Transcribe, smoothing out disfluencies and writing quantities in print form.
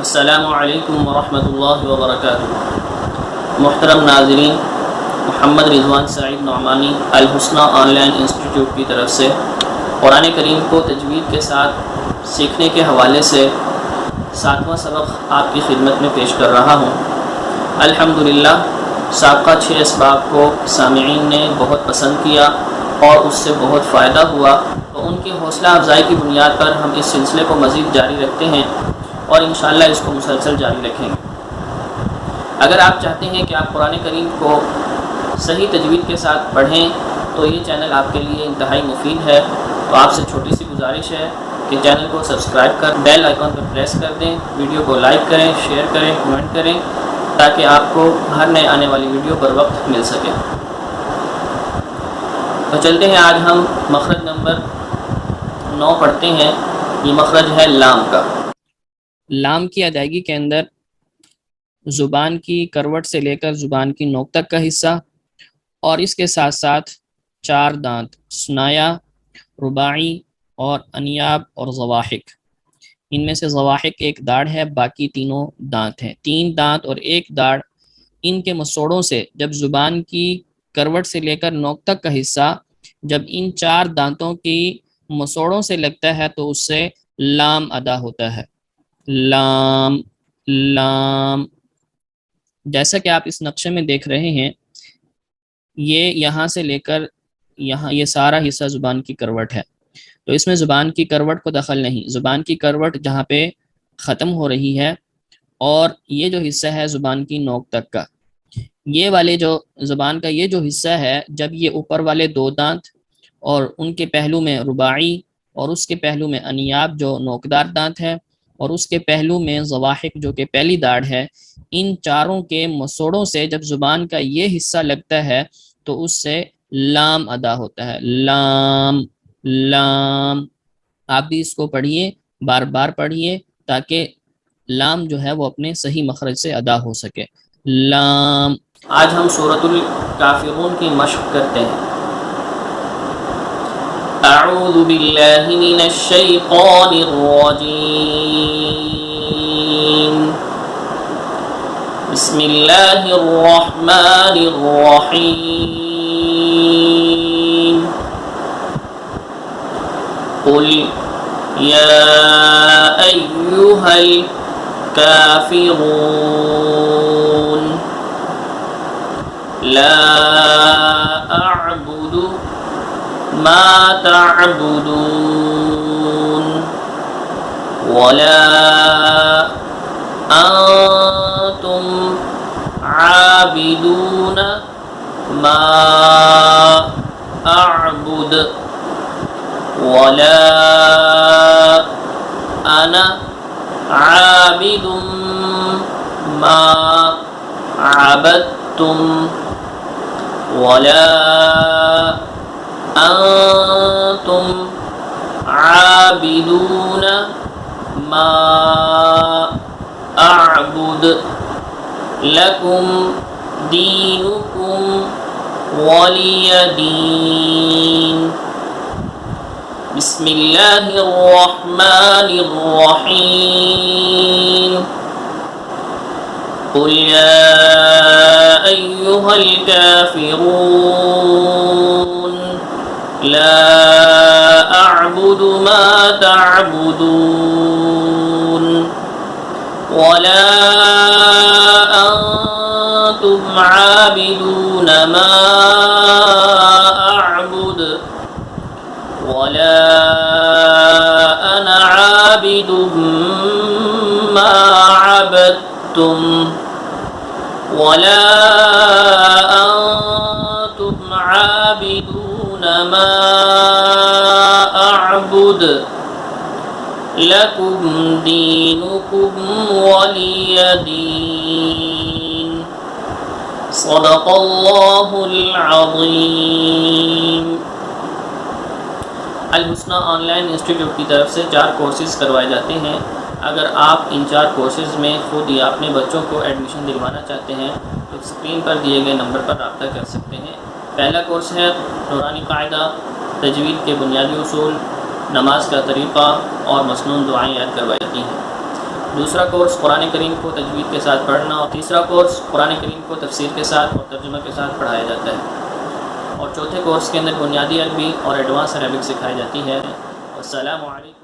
السلام علیکم ورحمۃ اللہ وبرکاتہ۔ محترم ناظرین، محمد رضوان سعید نعمانی الحسنہ آن لائن انسٹیٹیوٹ کی طرف سے قرآن کریم کو تجوید کے ساتھ سیکھنے کے حوالے سے 7واں سبق آپ کی خدمت میں پیش کر رہا ہوں۔ الحمدللہ سابقہ 6 اسباق کو سامعین نے بہت پسند کیا اور اس سے بہت فائدہ ہوا، تو ان کی حوصلہ افزائی کی بنیاد پر ہم اس سلسلے کو مزید جاری رکھتے ہیں اور انشاءاللہ اس کو مسلسل جاری رکھیں گے۔ اگر آپ چاہتے ہیں کہ آپ قرآن کریم کو صحیح تجوید کے ساتھ پڑھیں تو یہ چینل آپ کے لیے انتہائی مفید ہے، تو آپ سے چھوٹی سی گزارش ہے کہ چینل کو سبسکرائب کر بیل آئیکن پر پریس کر دیں، ویڈیو کو لائک کریں، شیئر کریں، کمنٹ کریں، تاکہ آپ کو ہر نئے آنے والی ویڈیو پر وقت مل سکے۔ تو چلتے ہیں، آج ہم مخرج نمبر 9 پڑھتے ہیں۔ یہ مخرج ہے لام کا۔ لام کی ادائیگی کے اندر زبان کی کروٹ سے لے کر زبان کی نوک تک کا حصہ اور اس کے ساتھ ساتھ 4 دانت ثنایا، رباعی اور انیاب اور ضواحک۔ ان میں سے ضواحک ایک داڑھ ہے، باقی تینوں دانت ہیں۔ 3 دانت اور 1 داڑھ، ان کے مسوڑوں سے جب زبان کی کروٹ سے لے کر نوک تک کا حصہ جب ان 4 دانتوں کی مسوڑوں سے لگتا ہے تو اس سے لام ادا ہوتا ہے۔ لام لام، جیسا کہ آپ اس نقشے میں دیکھ رہے ہیں، یہ یہاں سے لے کر یہاں یہ سارا حصہ زبان کی کروٹ ہے، تو اس میں زبان کی کروٹ کو دخل نہیں۔ زبان کی کروٹ جہاں پہ ختم ہو رہی ہے اور یہ جو حصہ ہے زبان کی نوک تک کا، یہ والے جو زبان کا یہ جو حصہ ہے، جب یہ اوپر والے 2 دانت اور ان کے پہلو میں رباعی اور اس کے پہلو میں انیاب جو نوکدار دانت ہے اور اس کے پہلو میں ضواحک جو کہ پہلی داڑھ ہے، ان چاروں کے مسوڑوں سے جب زبان کا یہ حصہ لگتا ہے تو اس سے لام ادا ہوتا ہے۔ لام لام، آپ بھی اس کو پڑھیے، بار بار پڑھیے تاکہ لام جو ہے وہ اپنے صحیح مخرج سے ادا ہو سکے۔ لام۔ آج ہم سورۃ الکافرون کی مشق کرتے ہیں۔ اعوذ باللہ من الشیطان الرجیم، بسم اللہ الرحمن الرحیم، قل یا ایہا الکافرون لا اعبد ما تعبدون ولا انتم عابدون ما اعبد ولا انا عابد ما عبدتم ولا انتم عابدون ما اعبد لکم دینکم ولی دین۔ بسم اللہ الرحمن الرحیم، قل یا ایہا الکافرون لا اعبد ما تعبدون ولا انتم عابدون ما اعبد ولا انا عابد ما عبدتم ولا انتم عابدون ما اعبد لکم دینکم ولی دین۔ صدق اللہ العظیم۔ الحسنہ آن لائن انسٹیٹیوٹ کی طرف سے 4 کورسز کروائے جاتے ہیں۔ اگر آپ ان 4 کورسز میں خود یا اپنے بچوں کو ایڈمیشن دلوانا چاہتے ہیں تو اسکرین پر دیے گئے نمبر پر رابطہ کر سکتے ہیں۔ پہلا کورس ہے نورانی قاعدہ، تجوید کے بنیادی اصول، نماز کا طریقہ اور مسنون دعائیں یاد کروائی جاتی ہیں۔ دوسرا کورس قرآن کریم کو تجوید کے ساتھ پڑھنا، اور تیسرا کورس قرآن کریم کو تفسیر کے ساتھ اور ترجمہ کے ساتھ پڑھایا جاتا ہے، اور چوتھے کورس کے اندر بنیادی عربی اور ایڈوانس عربک سکھائی جاتی ہے۔ السلام علیکم۔